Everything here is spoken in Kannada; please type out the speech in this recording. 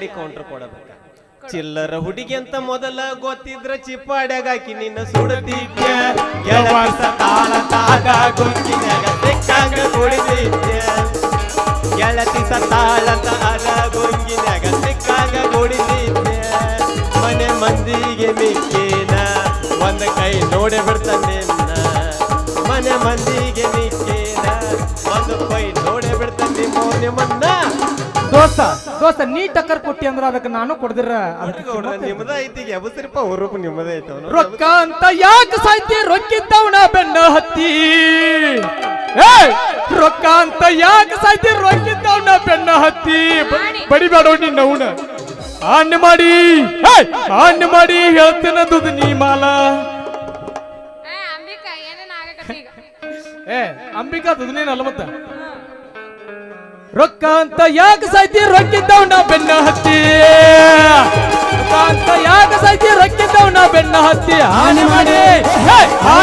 ಆಡಿ ಕೌಂಟರ್ ಕೊಡಬೇಕ ಚಿಲ್ಲರ ಹುಡುಗಿ ಅಂತ ಮೊದಲ ಗೊತ್ತಿದ್ರ ಚಿಪ್ಪಾಡ್ಯಾಗ ಹಾಕಿ ನಿನ್ನ ಸುಡತಿದ್ಯ ತಾಳದಾಗ ಗುಂಗಿನ್ಯಾಗ ಸಿಕ್ಕಂಗ ಕುಡಿದಿದ್ಯ ಗೆಳತಿ ಸತಾಳತಾಗ ಗುಂಗಿನ್ಯಾಗ ಸಿಕ್ಕಂಗ ಕುಡಿದಿದ್ಯ ಮನೆ ಮಂದಿಗೆ ಮಿಕ್ಕೇನ ಒಂದ ಕೈ ನೋಡೆ ಬಿಡ್ತಾನೆ ಮನೆ ಮಂದಿಗೆ ಮಿಕ್ಕೇನ ಒಂದು ಕೈ ನೋಡೆ ಬಿಡ್ತಾನೆ ಮೌನ್ಯಮನ್ನ ದೋಸ್ತ ನೀ ಟಕ್ಕರ್ ಕೊಟ್ಟಿ ಅಂದ್ರ ಅದಕ್ಕೆ ನಾನು ಕೊಡ್ದಿರ ನಿಮ್ಮದ ಐತಿ ಎಬಸರಿಪ್ಪ ರೂಪ ನಿಮ್ಮದೇ ಐತ ರೊಕ್ಕ ಅಂತ ಯಾಕೆ ಸಾಯ್ತಿ ರೊಕ್ಕಿದ್ದವನ ಬೆನ್ನ ಹತ್ತಿ ರೊಕ್ಕ ಅಂತ ಯಾಕೆ ಸಾಯ್ತಿ ರೊಕ್ಕಿದ್ದವನ ಬೆನ್ನ ಹತ್ತಿ ಬಡಿಬೇಡ ನಿನ್ನವನ ಆಣ್ಯ ಮಾಡಿ ಹೇಳ್ತೇನ ದುದು ನೀ ಮಾಲ ಅಂಬಿಕಾ ದುದು ನೀನಲ್ಲ ಮತ್ತ ರೊಕ್ಕ ಅಂತ ಯಾಕೆ ಸಾಯ್ತಿ ರೊಕ್ಕಿದ್ದವನ ಬೆನ್ನ